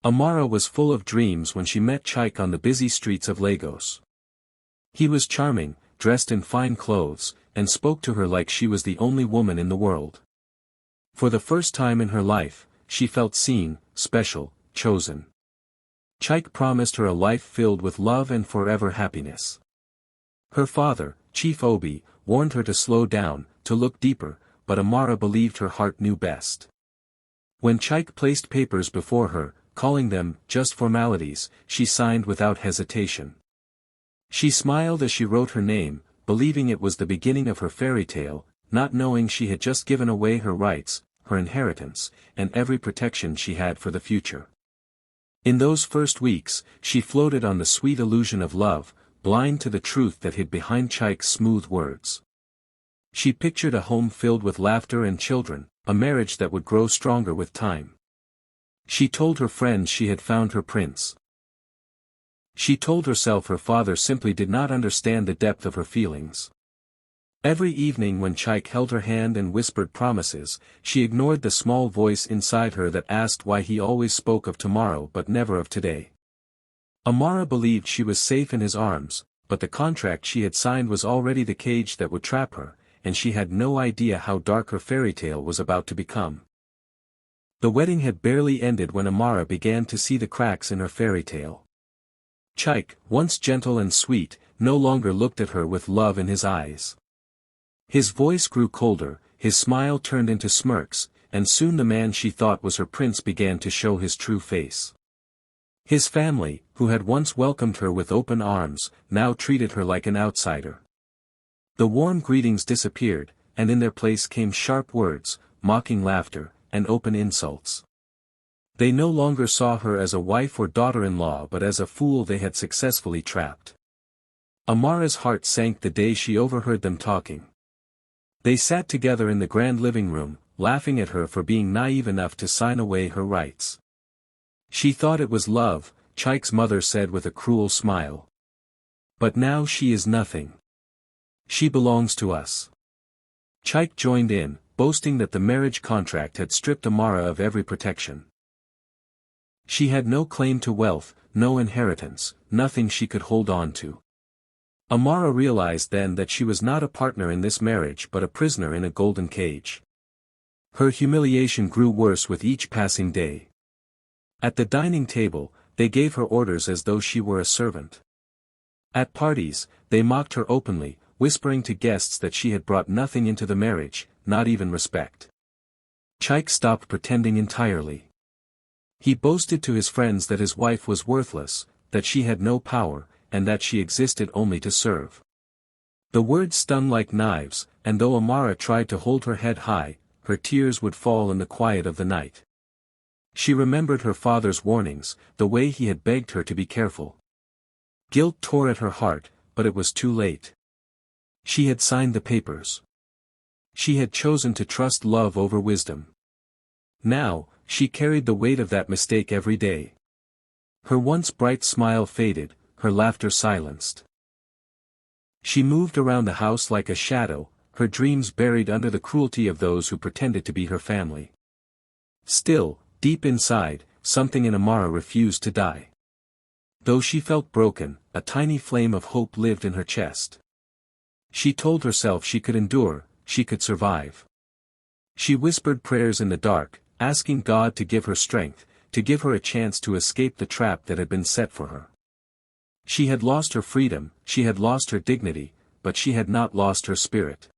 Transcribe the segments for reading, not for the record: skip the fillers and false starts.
Amara was full of dreams when she met Chaik on the busy streets of Lagos. He was charming, dressed in fine clothes, and spoke to her like she was the only woman in the world. For the first time in her life, she felt seen, special, chosen. Chaik promised her a life filled with love and forever happiness. Her father, Chief Obi, warned her to slow down, to look deeper, but Amara believed her heart knew best. When Chaik placed papers before her, calling them just formalities, she signed without hesitation. She smiled as she wrote her name, believing it was the beginning of her fairy tale, not knowing she had just given away her rights, her inheritance, and every protection she had for the future. In those first weeks, she floated on the sweet illusion of love, blind to the truth that hid behind Chaik's smooth words. She pictured a home filled with laughter and children, a marriage that would grow stronger with time. She told her friends she had found her prince. She told herself her father simply did not understand the depth of her feelings. Every evening when Chaik held her hand and whispered promises, she ignored the small voice inside her that asked why he always spoke of tomorrow but never of today. Amara believed she was safe in his arms, but the contract she had signed was already the cage that would trap her, and she had no idea how dark her fairy tale was about to become. The wedding had barely ended when Amara began to see the cracks in her fairy tale. Chaik, once gentle and sweet, no longer looked at her with love in his eyes. His voice grew colder, his smile turned into smirks, and soon the man she thought was her prince began to show his true face. His family, who had once welcomed her with open arms, now treated her like an outsider. The warm greetings disappeared, and in their place came sharp words, mocking laughter, and open insults. They no longer saw her as a wife or daughter-in-law but as a fool they had successfully trapped. Amara's heart sank the day she overheard them talking. They sat together in the grand living room, laughing at her for being naive enough to sign away her rights. She thought it was love, Chaik's mother said with a cruel smile. But now she is nothing. She belongs to us. Chaik joined in, boasting that the marriage contract had stripped Amara of every protection. She had no claim to wealth, no inheritance, nothing she could hold on to. Amara realized then that she was not a partner in this marriage but a prisoner in a golden cage. Her humiliation grew worse with each passing day. At the dining table, they gave her orders as though she were a servant. At parties, they mocked her openly, whispering to guests that she had brought nothing into the marriage, not even respect. Chaik stopped pretending entirely. He boasted to his friends that his wife was worthless, that she had no power, and that she existed only to serve. The words stung like knives, and though Amara tried to hold her head high, her tears would fall in the quiet of the night. She remembered her father's warnings, the way he had begged her to be careful. Guilt tore at her heart, but it was too late. She had signed the papers. She had chosen to trust love over wisdom. Now, she carried the weight of that mistake every day. Her once bright smile faded, her laughter silenced. She moved around the house like a shadow, her dreams buried under the cruelty of those who pretended to be her family. Still, deep inside, something in Amara refused to die. Though she felt broken, a tiny flame of hope lived in her chest. She told herself she could endure, she could survive. She whispered prayers in the dark, asking God to give her strength, to give her a chance to escape the trap that had been set for her. She had lost her freedom, she had lost her dignity, but she had not lost her spirit.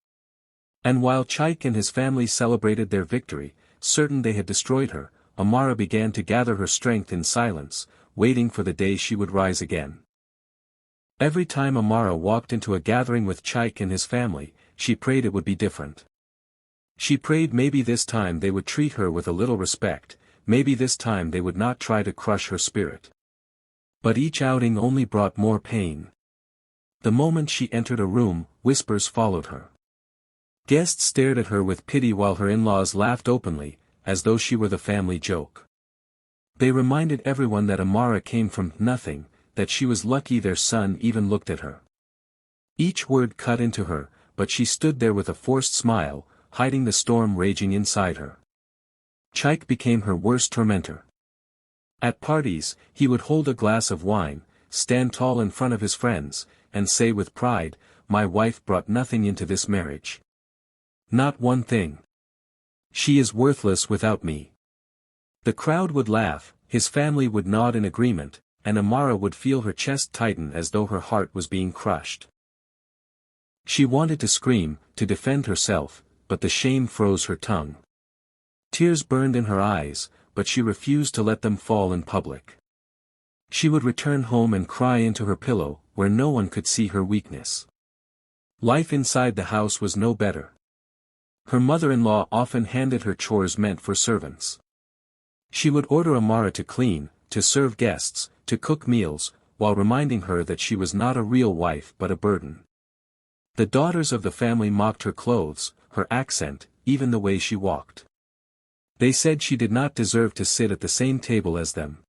And while Chaik and his family celebrated their victory, certain they had destroyed her, Amara began to gather her strength in silence, waiting for the day she would rise again. Every time Amara walked into a gathering with Chaik and his family, she prayed it would be different. She prayed maybe this time they would treat her with a little respect, maybe this time they would not try to crush her spirit. But each outing only brought more pain. The moment she entered a room, whispers followed her. Guests stared at her with pity while her in-laws laughed openly, as though she were the family joke. They reminded everyone that Amara came from nothing, that she was lucky their son even looked at her. Each word cut into her, but she stood there with a forced smile, hiding the storm raging inside her. Chaik became her worst tormentor. At parties, he would hold a glass of wine, stand tall in front of his friends, and say with pride, "My wife brought nothing into this marriage. Not one thing. She is worthless without me." The crowd would laugh, his family would nod in agreement, and Amara would feel her chest tighten as though her heart was being crushed. She wanted to scream, to defend herself, but the shame froze her tongue. Tears burned in her eyes, but she refused to let them fall in public. She would return home and cry into her pillow, where no one could see her weakness. Life inside the house was no better. Her mother-in-law often handed her chores meant for servants. She would order Amara to clean, to serve guests, to cook meals, while reminding her that she was not a real wife but a burden. The daughters of the family mocked her clothes, her accent, even the way she walked. They said she did not deserve to sit at the same table as them.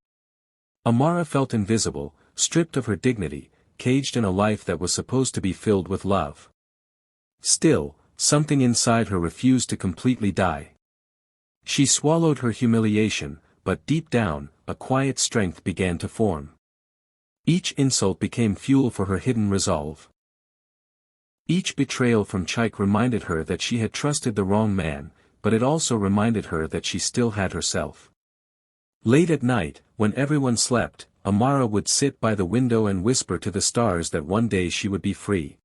Amara felt invisible, stripped of her dignity, caged in a life that was supposed to be filled with love. Still, something inside her refused to completely die. She swallowed her humiliation, but deep down, a quiet strength began to form. Each insult became fuel for her hidden resolve. Each betrayal from Chaik reminded her that she had trusted the wrong man, but it also reminded her that she still had herself. Late at night, when everyone slept, Amara would sit by the window and whisper to the stars that one day she would be free.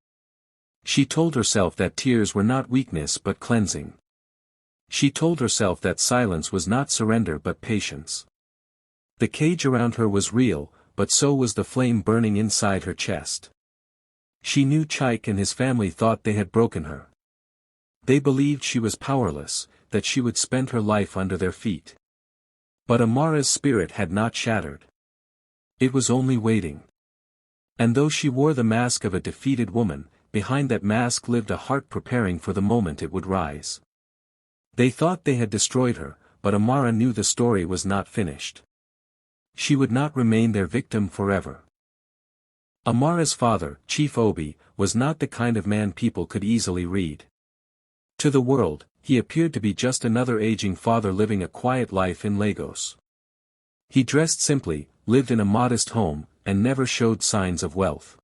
She told herself that tears were not weakness but cleansing. She told herself that silence was not surrender but patience. The cage around her was real, but so was the flame burning inside her chest. She knew Chaik and his family thought they had broken her. They believed she was powerless, that she would spend her life under their feet. But Amara's spirit had not shattered. It was only waiting. And though she wore the mask of a defeated woman, behind that mask lived a heart preparing for the moment it would rise. They thought they had destroyed her, but Amara knew the story was not finished. She would not remain their victim forever. Amara's father, Chief Obi, was not the kind of man people could easily read. To the world, he appeared to be just another aging father living a quiet life in Lagos. He dressed simply, lived in a modest home, and never showed signs of wealth.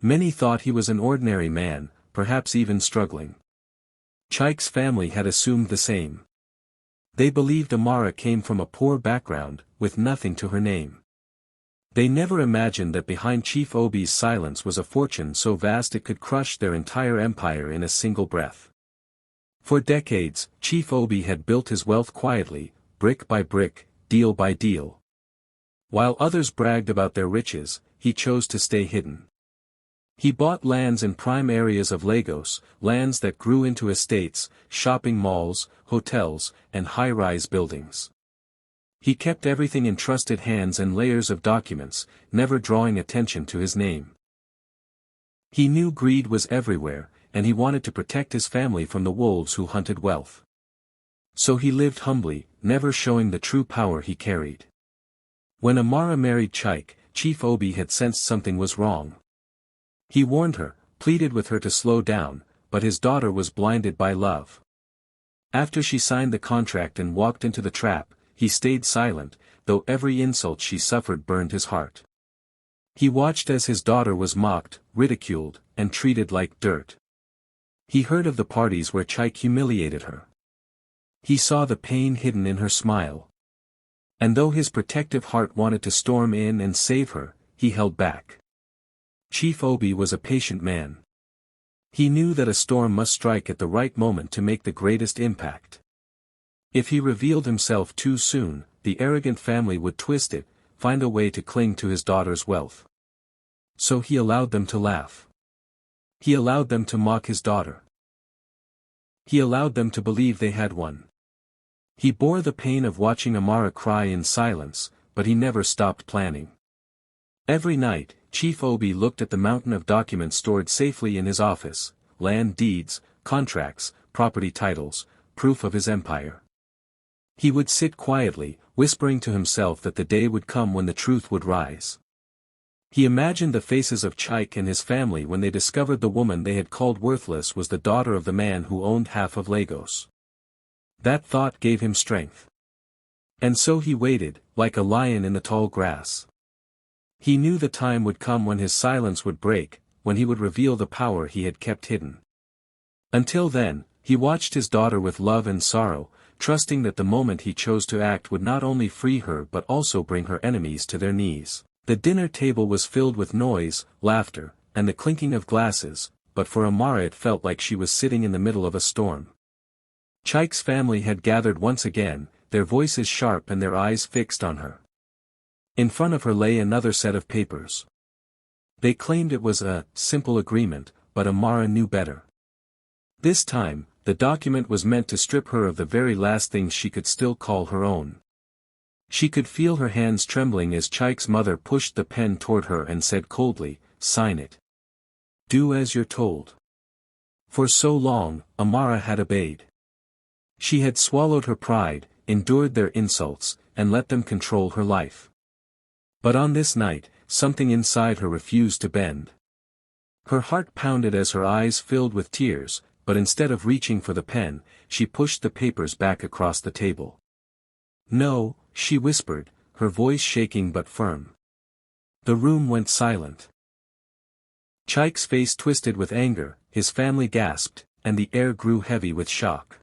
Many thought he was an ordinary man, perhaps even struggling. Chaik's family had assumed the same. They believed Amara came from a poor background, with nothing to her name. They never imagined that behind Chief Obi's silence was a fortune so vast it could crush their entire empire in a single breath. For decades, Chief Obi had built his wealth quietly, brick by brick, deal by deal. While others bragged about their riches, he chose to stay hidden. He bought lands in prime areas of Lagos, lands that grew into estates, shopping malls, hotels, and high-rise buildings. He kept everything in trusted hands and layers of documents, never drawing attention to his name. He knew greed was everywhere, and he wanted to protect his family from the wolves who hunted wealth. So he lived humbly, never showing the true power he carried. When Amara married Chaik, Chief Obi had sensed something was wrong. He warned her, pleaded with her to slow down, but his daughter was blinded by love. After she signed the contract and walked into the trap, he stayed silent, though every insult she suffered burned his heart. He watched as his daughter was mocked, ridiculed, and treated like dirt. He heard of the parties where Chaik humiliated her. He saw the pain hidden in her smile. And though his protective heart wanted to storm in and save her, he held back. Chief Obi was a patient man. He knew that a storm must strike at the right moment to make the greatest impact. If he revealed himself too soon, the arrogant family would twist it, find a way to cling to his daughter's wealth. So he allowed them to laugh. He allowed them to mock his daughter. He allowed them to believe they had won. He bore the pain of watching Amara cry in silence, but he never stopped planning. Every night, Chief Obi looked at the mountain of documents stored safely in his office, land deeds, contracts, property titles, proof of his empire. He would sit quietly, whispering to himself that the day would come when the truth would rise. He imagined the faces of Chaik and his family when they discovered the woman they had called worthless was the daughter of the man who owned half of Lagos. That thought gave him strength. And so he waited, like a lion in the tall grass. He knew the time would come when his silence would break, when he would reveal the power he had kept hidden. Until then, he watched his daughter with love and sorrow, trusting that the moment he chose to act would not only free her but also bring her enemies to their knees. The dinner table was filled with noise, laughter, and the clinking of glasses, but for Amara it felt like she was sitting in the middle of a storm. Chaik's family had gathered once again, their voices sharp and their eyes fixed on her. In front of her lay another set of papers. They claimed it was a simple agreement, but Amara knew better. This time, the document was meant to strip her of the very last things she could still call her own. She could feel her hands trembling as Chaik's mother pushed the pen toward her and said coldly, "Sign it. Do as you're told." For so long, Amara had obeyed. She had swallowed her pride, endured their insults, and let them control her life. But on this night, something inside her refused to bend. Her heart pounded as her eyes filled with tears, but instead of reaching for the pen, she pushed the papers back across the table. "No," she whispered, her voice shaking but firm. The room went silent. Chaik's face twisted with anger, his family gasped, and the air grew heavy with shock.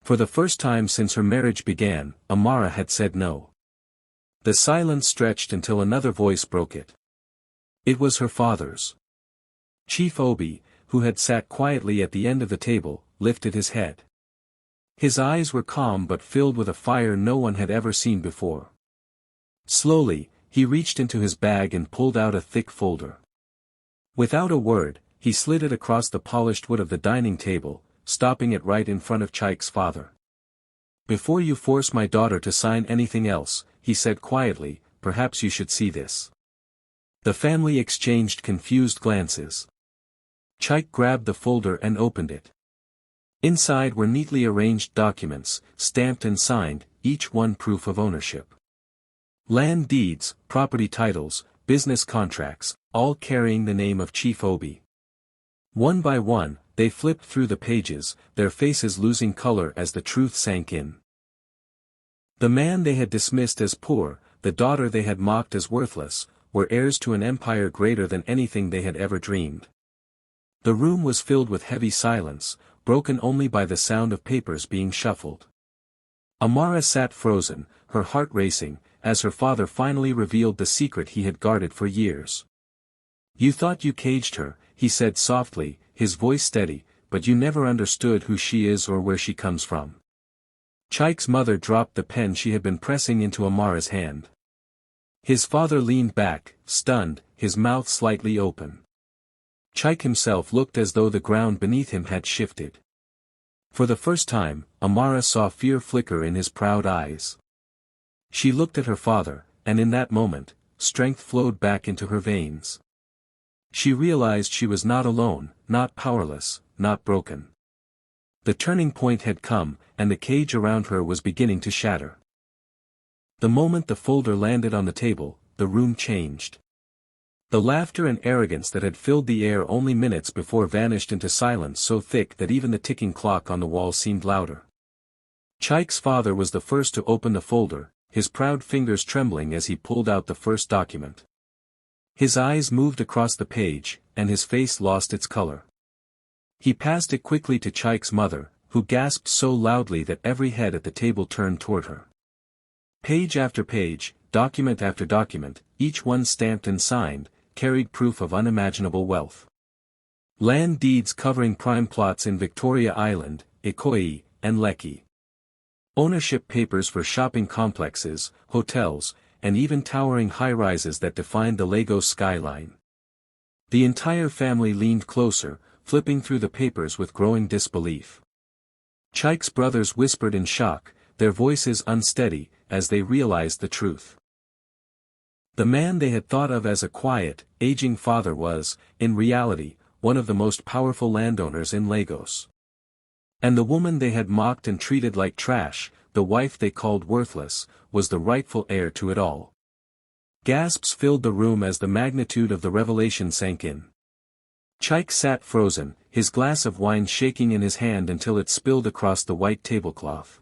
For the first time since her marriage began, Amara had said no. The silence stretched until another voice broke it. It was her father's. Chief Obi, who had sat quietly at the end of the table, lifted his head. His eyes were calm but filled with a fire no one had ever seen before. Slowly, he reached into his bag and pulled out a thick folder. Without a word, he slid it across the polished wood of the dining table, stopping it right in front of Chaik's father. "Before you force my daughter to sign anything else," he said quietly, "perhaps you should see this." The family exchanged confused glances. Chaik grabbed the folder and opened it. Inside were neatly arranged documents, stamped and signed, each one proof of ownership. Land deeds, property titles, business contracts, all carrying the name of Chief Obi. One by one, they flipped through the pages, their faces losing color as the truth sank in. The man they had dismissed as poor, the daughter they had mocked as worthless, were heirs to an empire greater than anything they had ever dreamed. The room was filled with heavy silence, broken only by the sound of papers being shuffled. Amara sat frozen, her heart racing, as her father finally revealed the secret he had guarded for years. "You thought you caged her," he said softly, his voice steady, "but you never understood who she is or where she comes from." Chaik's mother dropped the pen she had been pressing into Amara's hand. His father leaned back, stunned, his mouth slightly open. Chaik himself looked as though the ground beneath him had shifted. For the first time, Amara saw fear flicker in his proud eyes. She looked at her father, and in that moment, strength flowed back into her veins. She realized she was not alone, not powerless, not broken. The turning point had come, and the cage around her was beginning to shatter. The moment the folder landed on the table, the room changed. The laughter and arrogance that had filled the air only minutes before vanished into silence so thick that even the ticking clock on the wall seemed louder. Chaik's father was the first to open the folder, his proud fingers trembling as he pulled out the first document. His eyes moved across the page, and his face lost its color. He passed it quickly to Chaik's mother, who gasped so loudly that every head at the table turned toward her. Page after page, document after document, each one stamped and signed, carried proof of unimaginable wealth. Land deeds covering prime plots in Victoria Island, Ikoyi, and Lekki. Ownership papers for shopping complexes, hotels, and even towering high-rises that defined the Lagos skyline. The entire family leaned closer, flipping through the papers with growing disbelief. Chaik's brothers whispered in shock, their voices unsteady, as they realized the truth. The man they had thought of as a quiet, aging father was, in reality, one of the most powerful landowners in Lagos. And the woman they had mocked and treated like trash, the wife they called worthless, was the rightful heir to it all. Gasps filled the room as the magnitude of the revelation sank in. Chaik sat frozen, his glass of wine shaking in his hand until it spilled across the white tablecloth.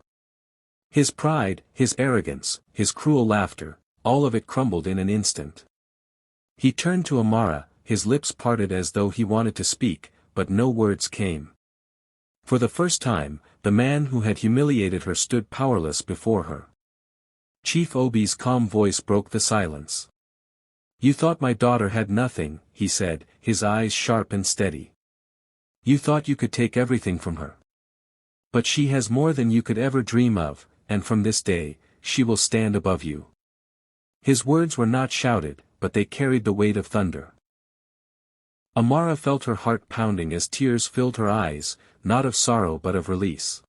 His pride, his arrogance, his cruel laughter, all of it crumbled in an instant. He turned to Amara, his lips parted as though he wanted to speak, but no words came. For the first time, the man who had humiliated her stood powerless before her. Chief Obi's calm voice broke the silence. "You thought my daughter had nothing," he said, his eyes sharp and steady. "You thought you could take everything from her. But she has more than you could ever dream of, and from this day, she will stand above you." His words were not shouted, but they carried the weight of thunder. Amara felt her heart pounding as tears filled her eyes, not of sorrow but of release.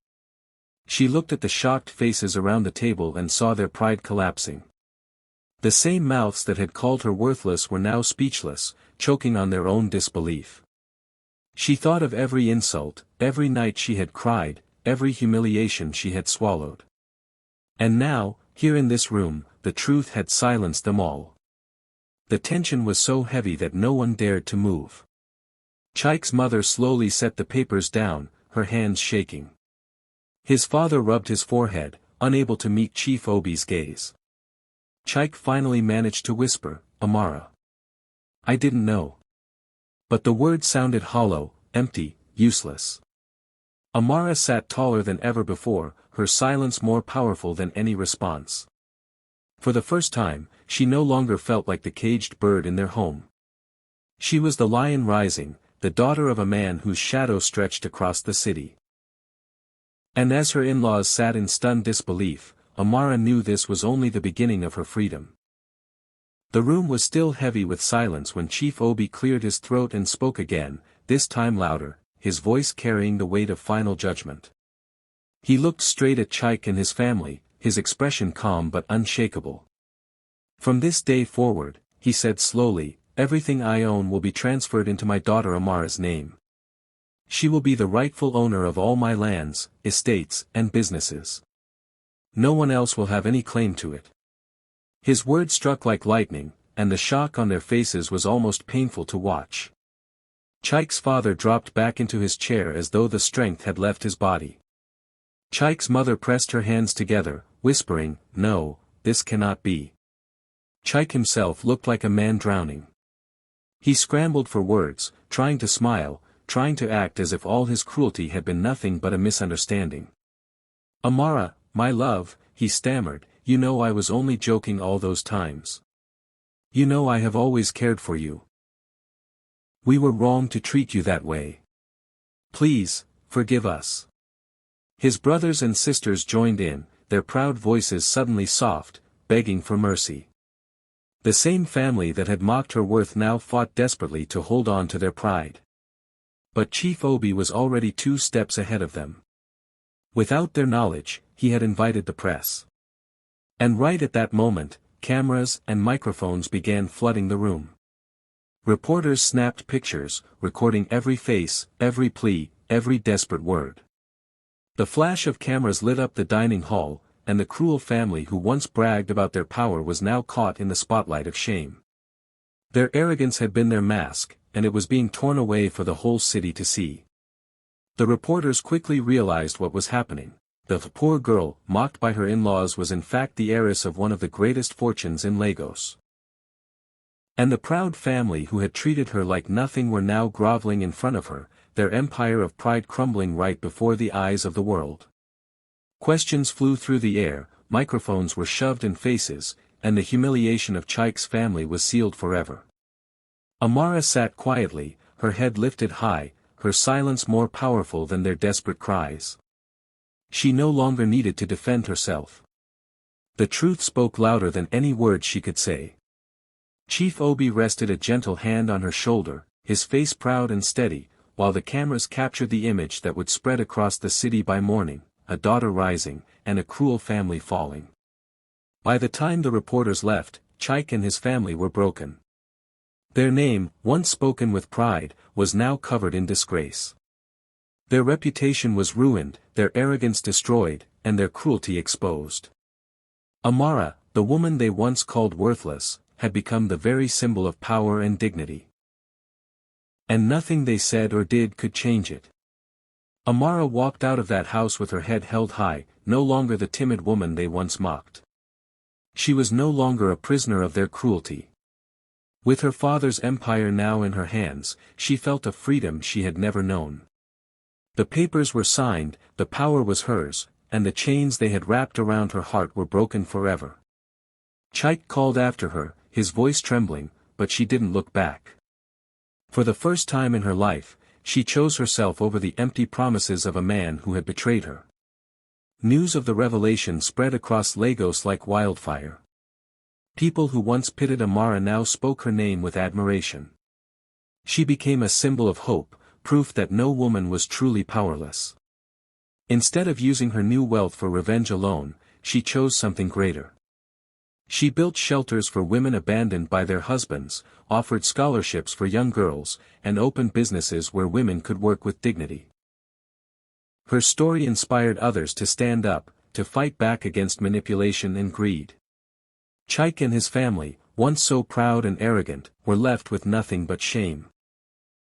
She looked at the shocked faces around the table and saw their pride collapsing. The same mouths that had called her worthless were now speechless, choking on their own disbelief. She thought of every insult, every night she had cried, every humiliation she had swallowed. And now, here in this room, the truth had silenced them all. The tension was so heavy that no one dared to move. Chaik's mother slowly set the papers down, her hands shaking. His father rubbed his forehead, unable to meet Chief Obi's gaze. Chaik finally managed to whisper, "Amara. I didn't know." But the words sounded hollow, empty, useless. Amara sat taller than ever before, her silence more powerful than any response. For the first time, she no longer felt like the caged bird in their home. She was the lion rising, the daughter of a man whose shadow stretched across the city. And as her in-laws sat in stunned disbelief, Amara knew this was only the beginning of her freedom. The room was still heavy with silence when Chief Obi cleared his throat and spoke again, this time louder, his voice carrying the weight of final judgment. He looked straight at Chaik and his family, his expression calm but unshakable. "From this day forward," he said slowly, "everything I own will be transferred into my daughter Amara's name. She will be the rightful owner of all my lands, estates, and businesses. No one else will have any claim to it." His words struck like lightning, and the shock on their faces was almost painful to watch. Chaik's father dropped back into his chair as though the strength had left his body. Chaik's mother pressed her hands together, whispering, "No, this cannot be." Chaik himself looked like a man drowning. He scrambled for words, trying to smile, trying to act as if all his cruelty had been nothing but a misunderstanding. "Amara, my love," he stammered, "you know I was only joking all those times. You know I have always cared for you. We were wrong to treat you that way. Please, forgive us." His brothers and sisters joined in, their proud voices suddenly soft, begging for mercy. The same family that had mocked her worth now fought desperately to hold on to their pride. But Chief Obi was already 2 steps ahead of them. Without their knowledge, he had invited the press. And right at that moment, cameras and microphones began flooding the room. Reporters snapped pictures, recording every face, every plea, every desperate word. The flash of cameras lit up the dining hall, and the cruel family who once bragged about their power was now caught in the spotlight of shame. Their arrogance had been their mask, and it was being torn away for the whole city to see. The reporters quickly realized what was happening. The poor girl, mocked by her in-laws, was in fact the heiress of one of the greatest fortunes in Lagos. And the proud family who had treated her like nothing were now groveling in front of her, their empire of pride crumbling right before the eyes of the world. Questions flew through the air, microphones were shoved in faces, and the humiliation of Chaik's family was sealed forever. Amara sat quietly, her head lifted high, her silence more powerful than their desperate cries. She no longer needed to defend herself. The truth spoke louder than any words she could say. Chief Obi rested a gentle hand on her shoulder, his face proud and steady, while the cameras captured the image that would spread across the city by morning, a daughter rising, and a cruel family falling. By the time the reporters left, Chaik and his family were broken. Their name, once spoken with pride, was now covered in disgrace. Their reputation was ruined, their arrogance destroyed, and their cruelty exposed. Amara, the woman they once called worthless, had become the very symbol of power and dignity. And nothing they said or did could change it. Amara walked out of that house with her head held high, no longer the timid woman they once mocked. She was no longer a prisoner of their cruelty. With her father's empire now in her hands, she felt a freedom she had never known. The papers were signed, the power was hers, and the chains they had wrapped around her heart were broken forever. Chaik called after her, his voice trembling, but she didn't look back. For the first time in her life, she chose herself over the empty promises of a man who had betrayed her. News of the revelation spread across Lagos like wildfire. People who once pitied Amara now spoke her name with admiration. She became a symbol of hope, proof that no woman was truly powerless. Instead of using her new wealth for revenge alone, she chose something greater. She built shelters for women abandoned by their husbands, offered scholarships for young girls, and opened businesses where women could work with dignity. Her story inspired others to stand up, to fight back against manipulation and greed. Chaik and his family, once so proud and arrogant, were left with nothing but shame.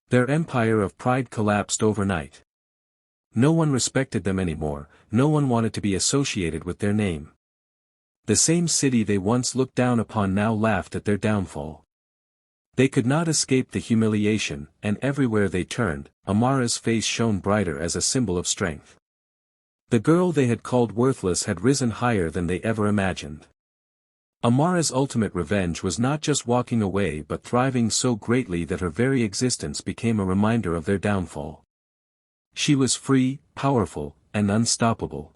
Their empire of pride collapsed overnight. No one respected them anymore, no one wanted to be associated with their name. The same city they once looked down upon now laughed at their downfall. They could not escape the humiliation, and everywhere they turned, Amara's face shone brighter as a symbol of strength. The girl they had called worthless had risen higher than they ever imagined. Amara's ultimate revenge was not just walking away but thriving so greatly that her very existence became a reminder of their downfall. She was free, powerful, and unstoppable.